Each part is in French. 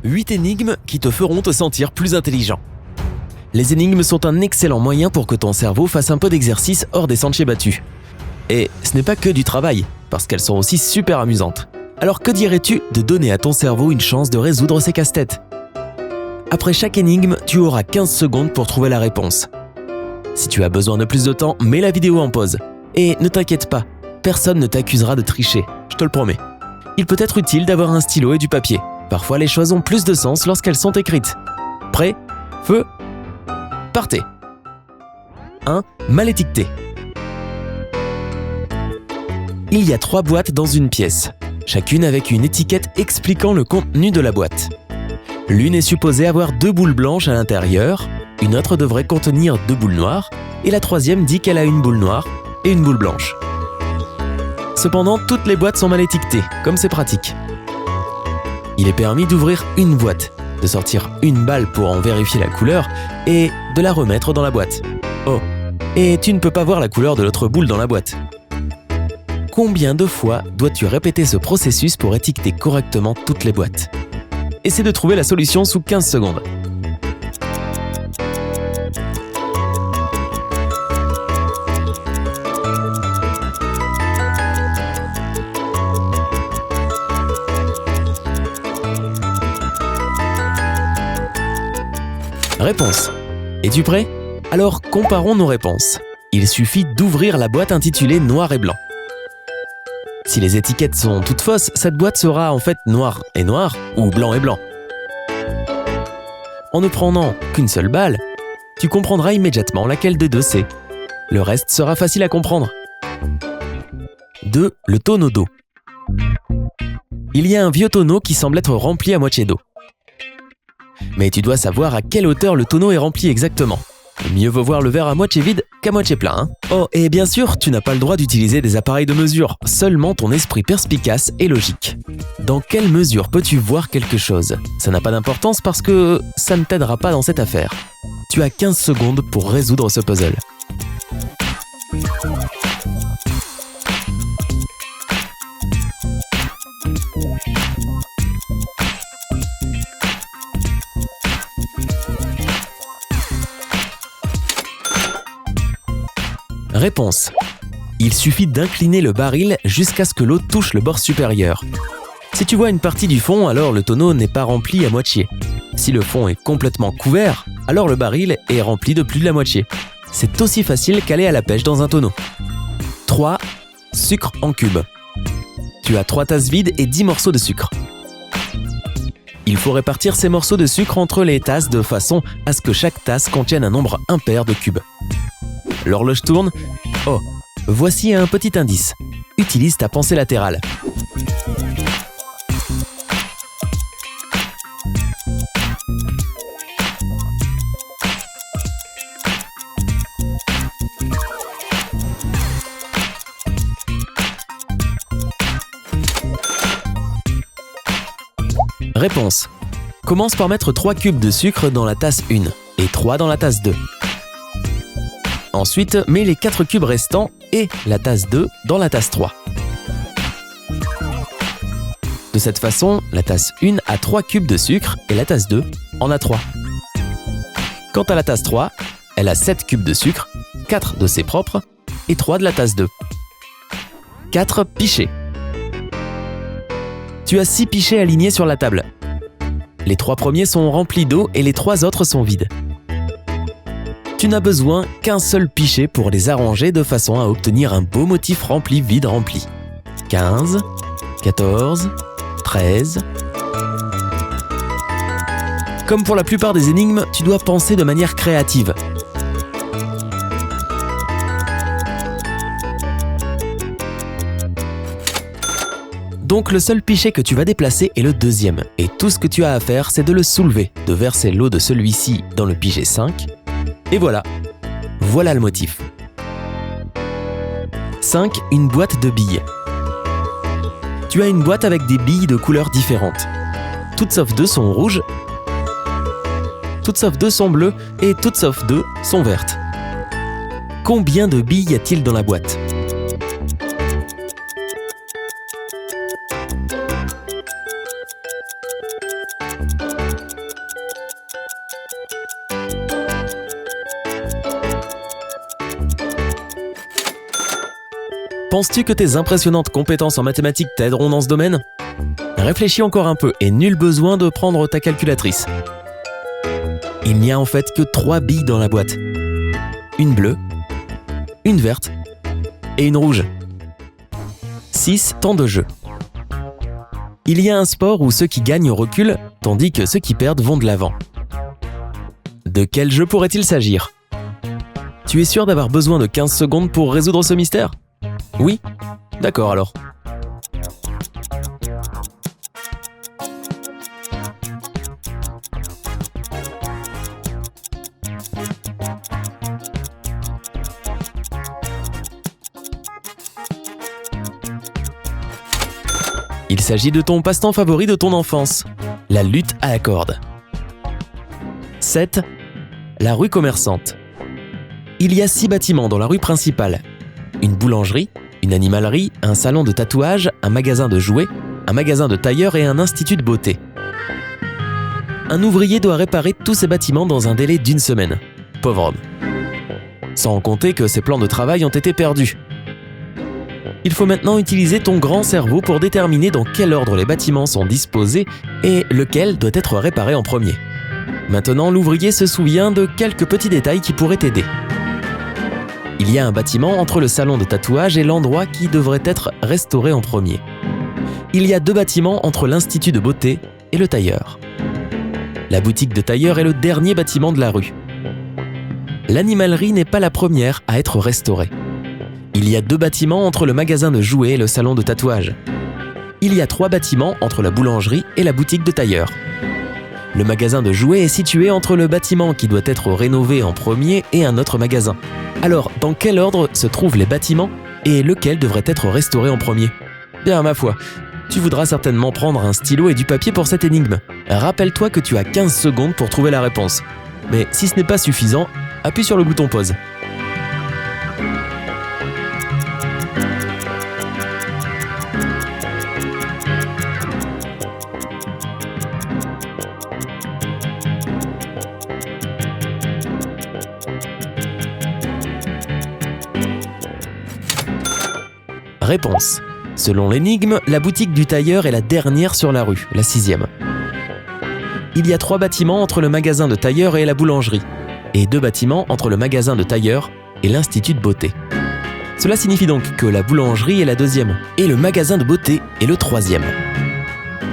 8 énigmes qui te feront te sentir plus intelligent. Les énigmes sont un excellent moyen pour que ton cerveau fasse un peu d'exercice hors des sentiers battus. Et ce n'est pas que du travail, parce qu'elles sont aussi super amusantes. Alors que dirais-tu de donner à ton cerveau une chance de résoudre ces casse-têtes ? Après chaque énigme, tu auras 15 secondes pour trouver la réponse. Si tu as besoin de plus de temps, mets la vidéo en pause. Et ne t'inquiète pas, personne ne t'accusera de tricher, je te le promets. Il peut être utile d'avoir un stylo et du papier. Parfois, les choses ont plus de sens lorsqu'elles sont écrites. Prêt ? Feu ? Partez ! 1. Mal étiqueté. Il y a 3 boîtes dans une pièce, chacune avec une étiquette expliquant le contenu de la boîte. L'une est supposée avoir 2 boules blanches à l'intérieur, une autre devrait contenir 2 boules noires, et la troisième dit qu'elle a une boule noire et une boule blanche. Cependant, toutes les boîtes sont mal étiquetées, comme c'est pratique. Il est permis d'ouvrir une boîte, de sortir une balle pour en vérifier la couleur et de la remettre dans la boîte. Oh, et tu ne peux pas voir la couleur de l'autre boule dans la boîte. Combien de fois dois-tu répéter ce processus pour étiqueter correctement toutes les boîtes ? Essaie de trouver la solution sous 15 secondes. Réponse. Es-tu prêt ? Alors comparons nos réponses. Il suffit d'ouvrir la boîte intitulée Noir et Blanc. Si les étiquettes sont toutes fausses, cette boîte sera en fait noir et noir ou blanc et blanc. En ne prenant qu'une seule balle, tu comprendras immédiatement laquelle des deux c'est. Le reste sera facile à comprendre. 2. Le tonneau d'eau. Il y a un vieux tonneau qui semble être rempli à moitié d'eau. Mais tu dois savoir à quelle hauteur le tonneau est rempli exactement. Mieux vaut voir le verre à moitié vide qu'à moitié plein, hein ? Oh, et bien sûr, tu n'as pas le droit d'utiliser des appareils de mesure, seulement ton esprit perspicace et logique. Dans quelle mesure peux-tu voir quelque chose ? Ça n'a pas d'importance parce que ça ne t'aidera pas dans cette affaire. Tu as 15 secondes pour résoudre ce puzzle. Réponse. Il suffit d'incliner le baril jusqu'à ce que l'eau touche le bord supérieur. Si tu vois une partie du fond, alors le tonneau n'est pas rempli à moitié. Si le fond est complètement couvert, alors le baril est rempli de plus de la moitié. C'est aussi facile qu'aller à la pêche dans un tonneau. 3. Sucre en cube. Tu as 3 tasses vides et 10 morceaux de sucre. Il faut répartir ces morceaux de sucre entre les tasses de façon à ce que chaque tasse contienne un nombre impair de cubes. L'horloge tourne. Oh, voici un petit indice. Utilise ta pensée latérale. Réponse. Commence par mettre 3 cubes de sucre dans la tasse 1 et 3 dans la tasse 2. Ensuite, mets les 4 cubes restants et la tasse 2 dans la tasse 3. De cette façon, la tasse 1 a 3 cubes de sucre et la tasse 2 en a 3. Quant à la tasse 3, elle a 7 cubes de sucre, 4 de ses propres et 3 de la tasse 2. 4 pichets. Tu as 6 pichets alignés sur la table. Les 3 premiers sont remplis d'eau et les 3 autres sont vides. Tu n'as besoin qu'un seul pichet pour les arranger de façon à obtenir un beau motif rempli, vide, rempli. 15, 14, 13... Comme pour la plupart des énigmes, tu dois penser de manière créative. Donc le seul pichet que tu vas déplacer est le deuxième, et tout ce que tu as à faire, c'est de le soulever, de verser l'eau de celui-ci dans le pichet 5, et voilà. Voilà le motif. 5. Une boîte de billes. Tu as une boîte avec des billes de couleurs différentes. Toutes sauf 2 sont rouges, toutes sauf 2 sont bleues et toutes sauf 2 sont vertes. Combien de billes y a-t-il dans la boîte ? Penses-tu que tes impressionnantes compétences en mathématiques t'aideront dans ce domaine ? Réfléchis encore un peu et nul besoin de prendre ta calculatrice. Il n'y a en fait que 3 billes dans la boîte. Une bleue, une verte et une rouge. 6 temps de jeu. Il y a un sport où ceux qui gagnent reculent, tandis que ceux qui perdent vont de l'avant. De quel jeu pourrait-il s'agir ? Tu es sûr d'avoir besoin de 15 secondes pour résoudre ce mystère ? Oui ? D'accord alors. Il s'agit de ton passe-temps favori de ton enfance, la lutte à la corde. 7. La rue commerçante. Il y a 6 bâtiments dans la rue principale. Une boulangerie, une animalerie, un salon de tatouage, un magasin de jouets, un magasin de tailleur et un institut de beauté. Un ouvrier doit réparer tous ces bâtiments dans un délai d'1 semaine. Pauvre homme. Sans compter que ses plans de travail ont été perdus. Il faut maintenant utiliser ton grand cerveau pour déterminer dans quel ordre les bâtiments sont disposés et lequel doit être réparé en premier. Maintenant, l'ouvrier se souvient de quelques petits détails qui pourraient t'aider. Il y a un bâtiment entre le salon de tatouage et l'endroit qui devrait être restauré en premier. Il y a 2 bâtiments entre l'institut de beauté et le tailleur. La boutique de tailleur est le dernier bâtiment de la rue. L'animalerie n'est pas la première à être restaurée. Il y a 2 bâtiments entre le magasin de jouets et le salon de tatouage. Il y a 3 bâtiments entre la boulangerie et la boutique de tailleur. Le magasin de jouets est situé entre le bâtiment qui doit être rénové en premier et un autre magasin. Alors, dans quel ordre se trouvent les bâtiments et lequel devrait être restauré en premier ? Bien, ma foi, tu voudras certainement prendre un stylo et du papier pour cette énigme. Rappelle-toi que tu as 15 secondes pour trouver la réponse. Mais si ce n'est pas suffisant, appuie sur le bouton pause. Réponse. Selon l'énigme, la boutique du tailleur est la dernière sur la rue, la 6e. Il y a 3 bâtiments entre le magasin de tailleur et la boulangerie, et 2 bâtiments entre le magasin de tailleur et l'institut de beauté. Cela signifie donc que la boulangerie est la 2e, et le magasin de beauté est le 3e.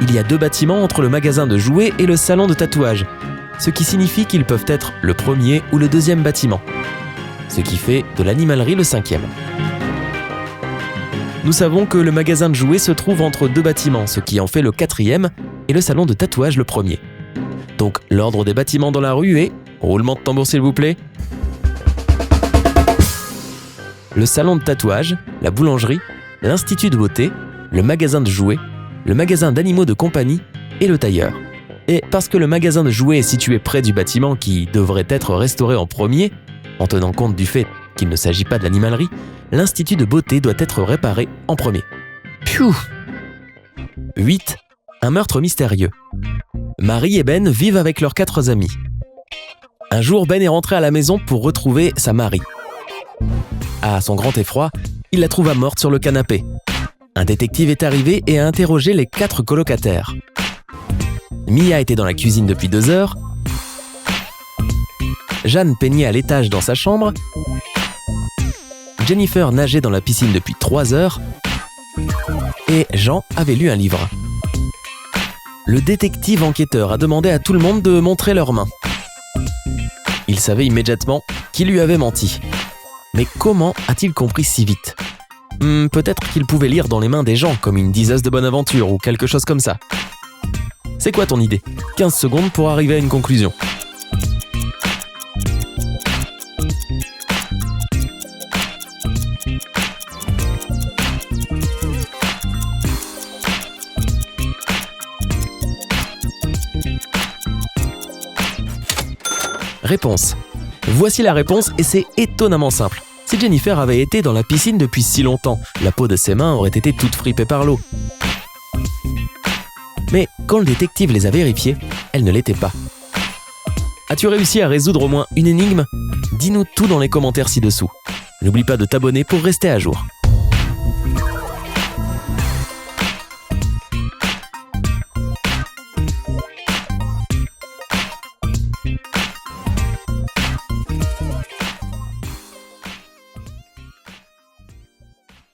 Il y a 2 bâtiments entre le magasin de jouets et le salon de tatouage, ce qui signifie qu'ils peuvent être le 1er ou le 2e bâtiment, ce qui fait de l'animalerie le 5e. Nous savons que le magasin de jouets se trouve entre 2 bâtiments, ce qui en fait le 4e, et le salon de tatouage le 1er. Donc l'ordre des bâtiments dans la rue est... Roulement de tambour s'il vous plaît. Le salon de tatouage, la boulangerie, l'institut de beauté, le magasin de jouets, le magasin d'animaux de compagnie et le tailleur. Et parce que le magasin de jouets est situé près du bâtiment qui devrait être restauré en premier, en tenant compte du fait qu'il ne s'agit pas de l'animalerie, l'institut de beauté doit être réparé en premier. Piou ! 8. Un meurtre mystérieux. Marie et Ben vivent avec leurs 4 amis. Un jour, Ben est rentré à la maison pour retrouver sa Marie. À son grand effroi, il la trouva morte sur le canapé. Un détective est arrivé et a interrogé les 4 colocataires. Mia était dans la cuisine depuis 2 heures. Jeanne peignait à l'étage dans sa chambre. Jennifer nageait dans la piscine depuis 3 heures. Et Jean avait lu un livre. Le détective enquêteur a demandé à tout le monde de montrer leurs mains. Il savait immédiatement qui lui avait menti. Mais comment a-t-il compris si vite ? Peut-être qu'il pouvait lire dans les mains des gens comme une diseuse de bonne aventure ou quelque chose comme ça. C'est quoi ton idée ? 15 secondes pour arriver à une conclusion. Réponse. Voici la réponse et c'est étonnamment simple. Si Jennifer avait été dans la piscine depuis si longtemps, la peau de ses mains aurait été toute fripée par l'eau. Mais quand le détective les a vérifiées, elle ne l'était pas. As-tu réussi à résoudre au moins une énigme ? Dis-nous tout dans les commentaires ci-dessous. N'oublie pas de t'abonner pour rester à jour.